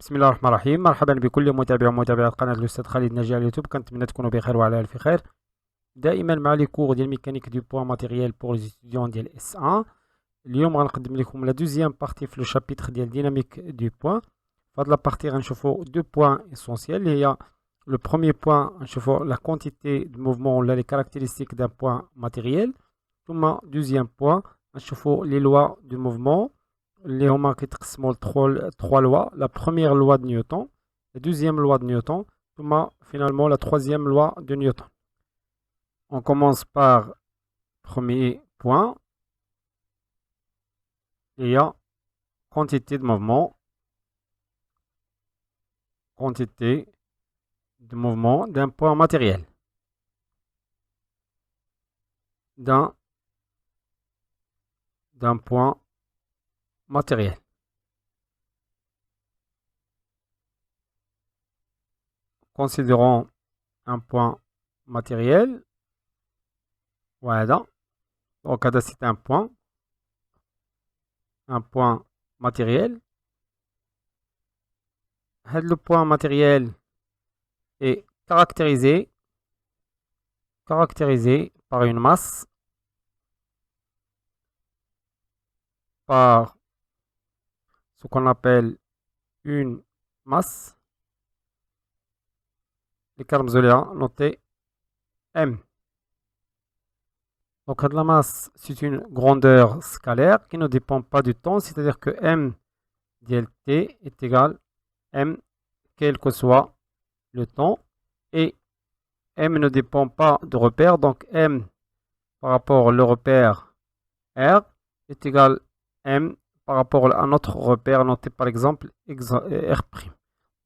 بسم الله الرحمن الرحيم. مرحبا بكل متابع ومتابعات قناة الأستاذ خالد ناجي على اليوتيوب. كنتمنى تكونوا بخير وعلى ألف خير. دائما مع لي كور ديال ميكانيك دو بوا ماتيريال بور لي ستوديون ديال اس 1. اليوم غنقدم لكم لا دوزيام بارتي في لو شابيتر ديال ديناميك دو بوان. في هاد لا بارتي غنشوفوا دو بوان اسونسيال اللي هي لو بروميير بوان غنشوفوا لا كونتيتي دو موفمون ولا لي كاركتيرستيك دان بوان ماتيريال، ثم دوزيام بوان غنشوفوا لي لوا دو موفمون اللي هما كيتقسموا ل 3 لوا. لا بروميير لوا de Newton, la deuxième loi de Newton, ثم finalement la troisième loi de Newton. On commence par premier point. Il y a quantité de mouvement, d'un point matériel, d'un point matériel. Considérons un point matériel. Voilà. Donc, c'est un point matériel. Le point matériel est caractérisé par une masse, par ce qu'on appelle une masse. Les termes notés M. Donc la masse, c'est une grandeur scalaire qui ne dépend pas du temps, c'est-à-dire que M dlt est égal à M quel que soit le temps, et M ne dépend pas de repère, donc M par rapport au repère R est égal à M par rapport à notre repère noté par exemple R'.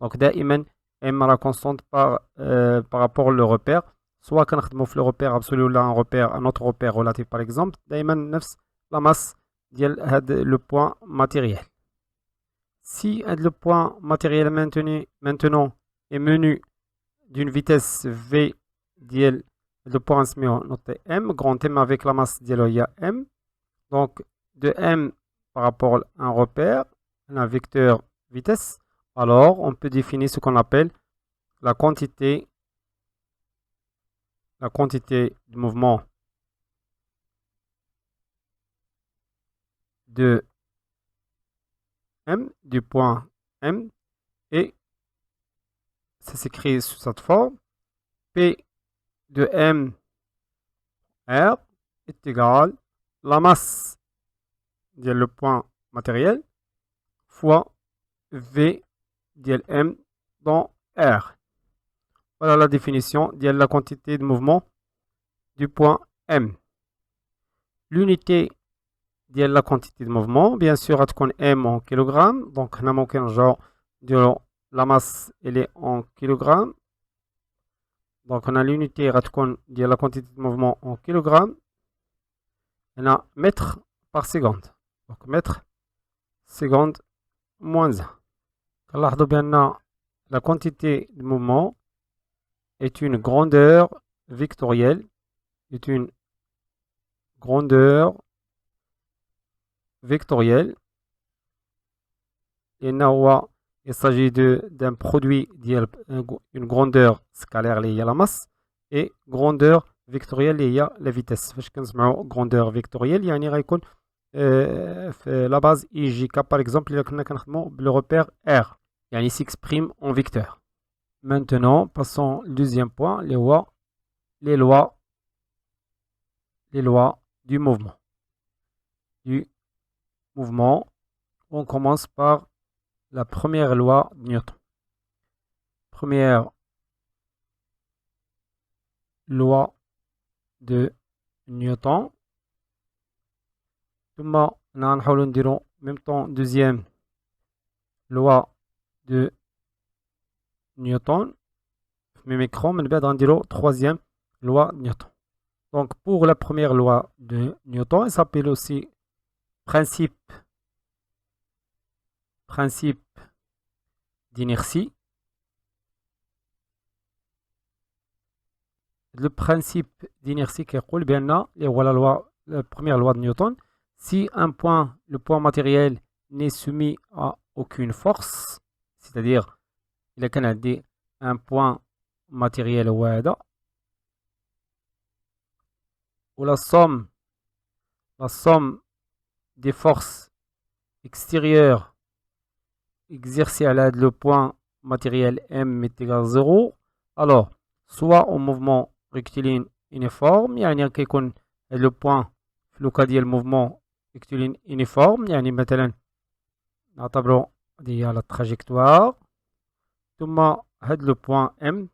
Donc دائما M à la constante par rapport au repère, soit quand on le repère absolu ou un autre repère relatif par exemple, دائما نفس la masse ديال le point matériel. Si le point matériel maintenant est menu d'une vitesse V ديال le point noté M, grand M avec la masse ديالو M, donc de M par rapport à un repère, un vecteur vitesse, alors on peut définir ce qu'on appelle la quantité de mouvement de M, du point M, et ça s'écrit sous cette forme. P de M R est égal à la masse de le point matériel fois V de M dans R. Voilà la définition de la quantité de mouvement du point M. L'unité de la quantité de mouvement, bien sûr, est M en kilogrammes. Donc, on a manqué un genre de la masse, elle est en kilogrammes. Donc, on a l'unité de la quantité de mouvement en kilogrammes. On a mètres par seconde. Donc, mètre seconde moins 1. Alors, bien, la quantité de mouvement est une grandeur vectorielle. Il s'agit d'un produit d'une grandeur scalaire liée à la masse et grandeur vectorielle liée à la vitesse. Grandeur vectorielle, il y a la base IJK par exemple, il y a le repère R. Il s'exprime en vecteur. Maintenant, passons au deuxième point, les lois du mouvement. On commence par la première loi de Newton. Première loi de Newton. ثم نحاول نديرو même temps deuxième loi de Newton. Même écran, من بعد غنديرو troisième loi de Newton. Donc pour la première loi de Newton, elle s'appelle aussi principe d'inertie. Le principe d'inertie qui est bien la première loi de Newton. Si le point matériel n'est soumis à aucune force, c'est-à-dire إذا كان عندي un point matériel هو هذا و la somme des forces extérieures exercées à l'aide le point matériel M est égal à 0 alors soit au mouvement rectiligne uniforme يعني كيكون هذا le point في لو كا ديال الموفمون rectiligne uniforme يعني مثلا نعتبرو هذه هي لا تراجيكتوار ثم هاد لو بوان M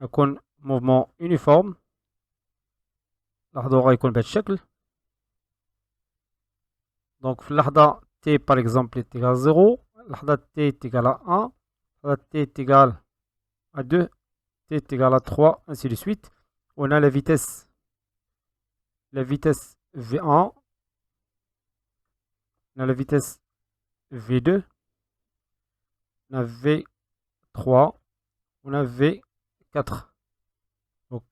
يكون موفمون يونيفورم لاحظوا غيكون بهذا الشكل دونك في اللحظة t par exemple est égal à 0 اللحظة t est égal à 1 اللحظة t est égal à 2 t est égal à 3 ainsi de suite on a la vitesse V1 on a la vitesse V2 on a V3 on a V4 donc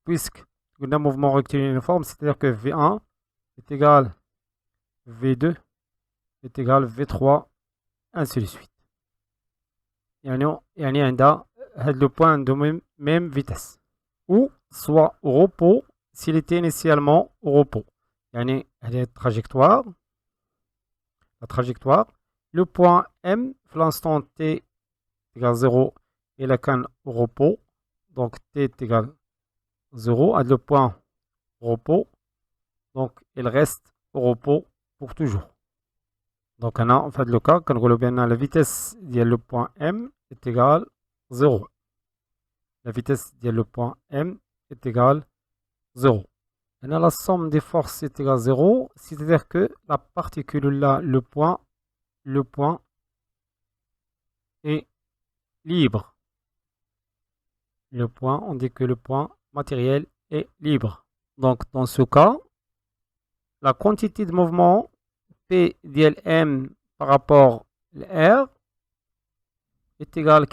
puisque on a un mouvement rectiligne uniforme c'est à dire que V1 est égal V2 est égal V3 ainsi de suite يعني عندها هاد le point de même vitesse ou soit au repos s'il était initialement au repos يعني هذه la trajectoire le point M في l'instant t égale 0 il a qu'un au repos donc t est égal 0 à le point repos donc il reste au repos pour toujours donc on fait le cas quand on bien la vitesse de le point M est égale 0 la vitesse de le point M est égale 0 et la somme des forces est égale à 0 c'est à dire que la particule là le point est libre le point on dit que le point matériel est libre donc dans ce cas la quantité de mouvement P ديال M par rapport à R est égal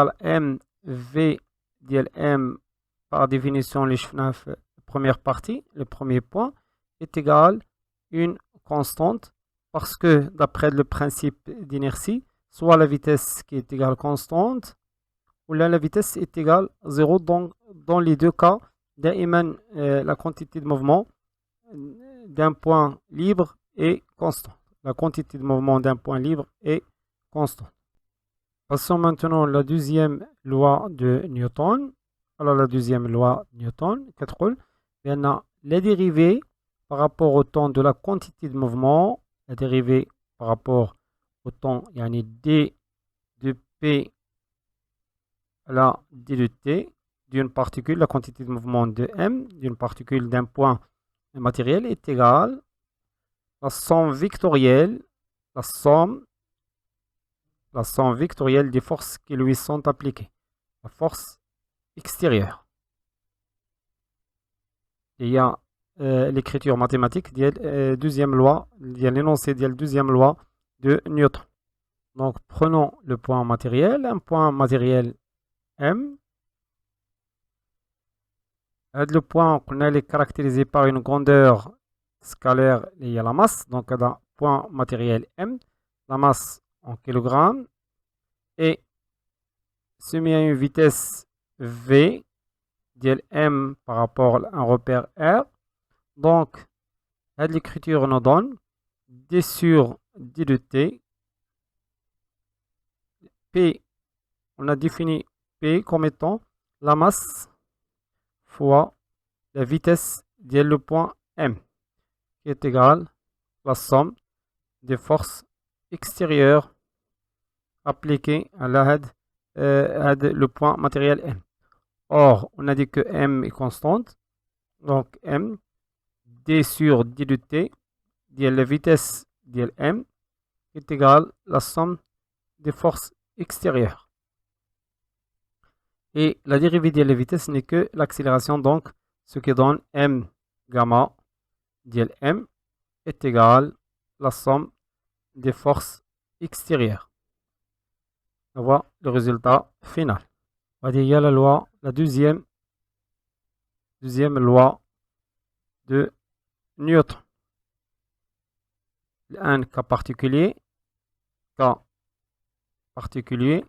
à M V ديال M par définition les شفناها في première partie le premier point est égal à une constante parce que d'après le principe d'inertie soit la vitesse qui est égale constante ou là la vitesse est égale à 0 donc dans les deux cas دائما la quantité de mouvement d'un point libre est constante. La quantité de mouvement d'un point libre est constante. Passons maintenant à la deuxième loi de Newton. Alors la deuxième loi de Newton, il y a la dérivée par rapport au temps de la quantité de mouvement, la dérivée par rapport au temps, il y a d de P à la d de T d'une particule, la quantité de mouvement de M d'une particule d'un point matériel est égale la somme vectorielle des forces qui lui sont appliquées, la force extérieure. Il y a l'écriture mathématique deuxième loi, il y a l'énoncé de la deuxième loi de Newton. Donc prenons le point matériel, un point matériel M. Le point qu'on est caractérisé par une grandeur scalaire liée à la masse, donc un point matériel M, la masse en kilogrammes, et soumis à une vitesse V, de M par rapport à un repère R. Donc, l'écriture nous donne D sur D de T. P, on a défini P comme étant la masse fois la vitesse de le point M, qui est égale à la somme des forces extérieures appliquées à le point matériel M. Or, on a dit que M est constante, donc M, D sur D de T, la vitesse de M, est égale à la somme des forces extérieures. Et la dérivée de la vitesse n'est que l'accélération, donc ce qui donne M gamma de M est égal à la somme des forces extérieures. On voit le résultat final. On va dire la deuxième loi de Newton. Un cas particulier, cas particulier,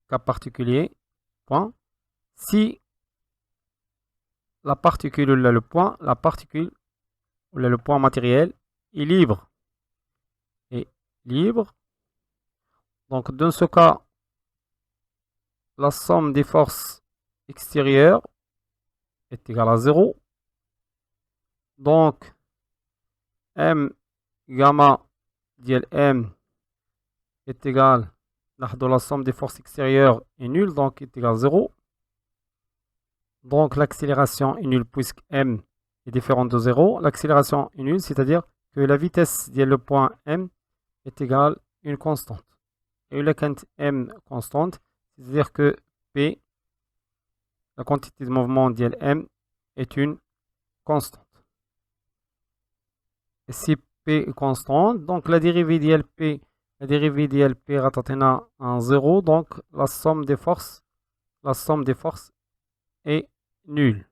cas particulier, point. Si la particule ou le point, la particule ou le point matériel est libre. Est libre. Donc dans ce cas, la somme des forces extérieures est égale à 0. Donc M gamma ديال M est égal à la somme des forces extérieures est nulle, donc est égal à 0. Donc l'accélération est nulle puisque M est différente de 0. L'accélération est nulle, c'est-à-dire que la vitesse de le point M est égale à une constante. Et la quantité M constante, c'est-à-dire que P, la quantité de mouvement de M, est une constante. Et si P est constante, donc la dérivée de P, ratatena en 0, donc la somme des forces est nulle.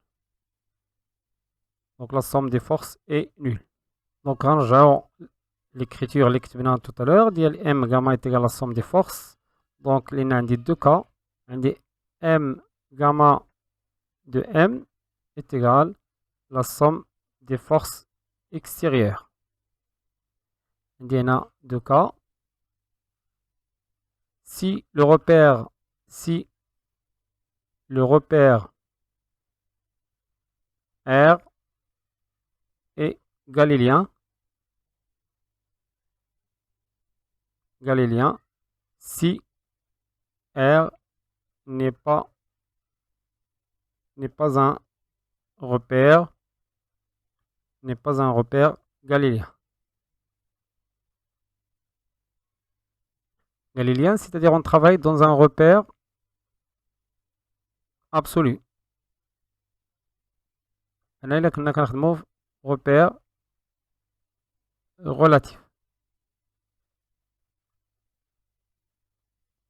Donc la somme des forces est nulle. Donc rangeons l'écriture tout à l'heure, M gamma est égal à la somme des forces. Donc il y a deux cas. M gamma de M est égal à la somme des forces extérieures. Il y a deux cas. Si le repère R est galiléen, si R n'est pas un repère galiléen. Galiléen, c'est-à-dire on travaille dans un repère absolu. Repère relatif.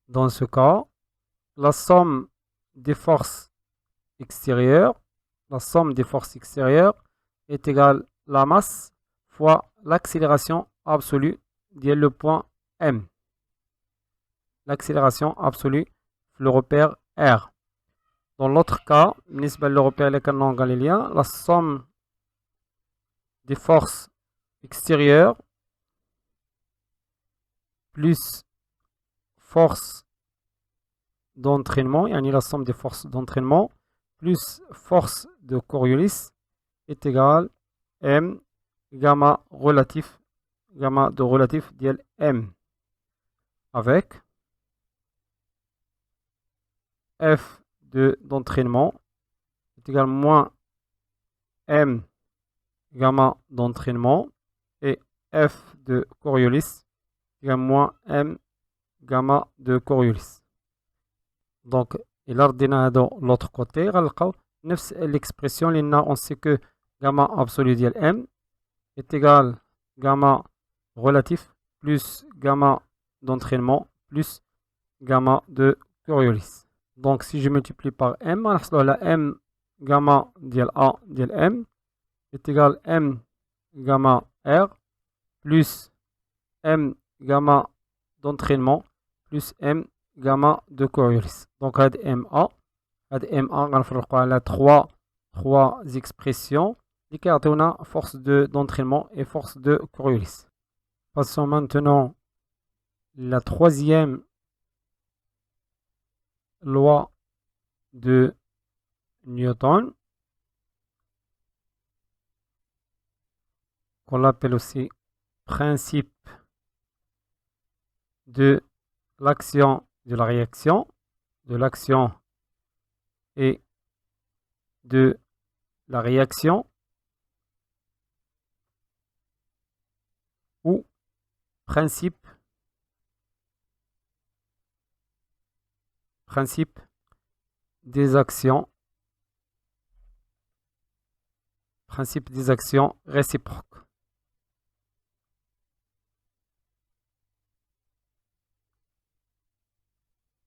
Dans ce cas, la somme des forces extérieures est égale à la masse fois l'accélération absolue de le point M. L'accélération absolue, le repère R. Dans l'autre cas, le repère galilien, la somme des forces extérieures plus force d'entraînement, la somme des forces d'entraînement plus force de Coriolis est égale à M gamma de relatif dial M avec F d'entraînement est égal à moins M gamma d'entraînement et F de Coriolis est égal à moins M gamma de Coriolis. Donc, il a ordonné de l'autre côté, l'expression, on sait que gamma absolu de M est égal à gamma relatif plus gamma d'entraînement plus gamma de Coriolis. Donc, si je multiplie par M, la M gamma de A de M est égal à M gamma R plus M gamma d'entraînement plus M gamma de Coriolis. Donc, à MA, on a trois expressions qui ont force d'entraînement et force de Coriolis. Passons maintenant la troisième loi de Newton, qu'on appelle aussi principe de l'action de la réaction, de l'action et de la réaction, ou principe des actions réciproques.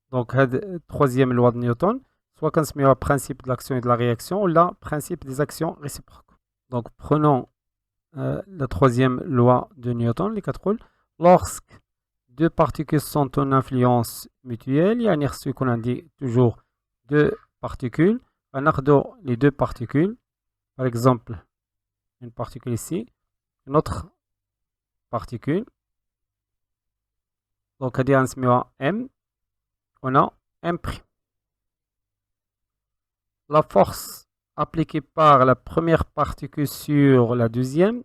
Donc, la troisième loi de Newton, soit qu'on se met au principe de l'action et de la réaction, ou le principe des actions réciproques. Donc, prenons la troisième loi de Newton, les quatre rôles. lorsque deux particules sont en influence mutuelle, يعني خصو يكون عندي toujours deux particules. غناخدو les deux particules, par exemple une particule ici, une autre particule. Donc هادي غنسميوها M. On a M'. La force appliquée par la première particule sur la deuxième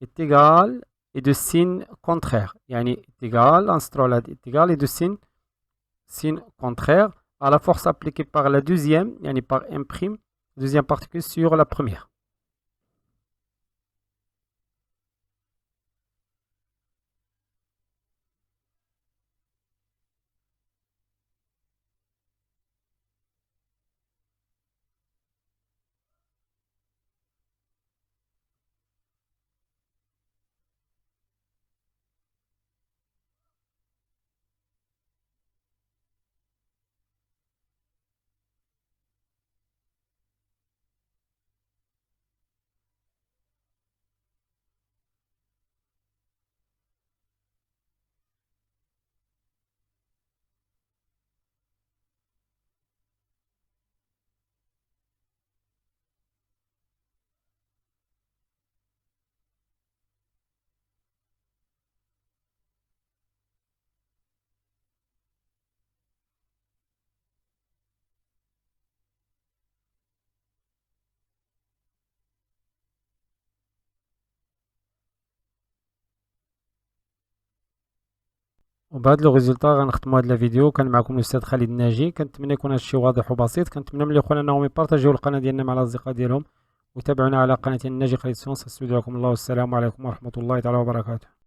est égale et de signe contraire. Yani est égal, est égal et de signe contraire à la force appliquée par la deuxième, yani par M', deuxième particule sur la première. وبهذا لو ريزولتا غنختموا هاد الفيديو. كان معكم الاستاذ خالد الناجي. كنتمنى يكون هادشي واضح وبسيط. كنتمنى من الاخوان انهم يبارطاجيو القناه ديالنا مع الاصدقاء ديالهم ويتابعونا على قناه الناجي خالد سونس. استودعكم الله والسلام عليكم ورحمه الله تعالى وبركاته.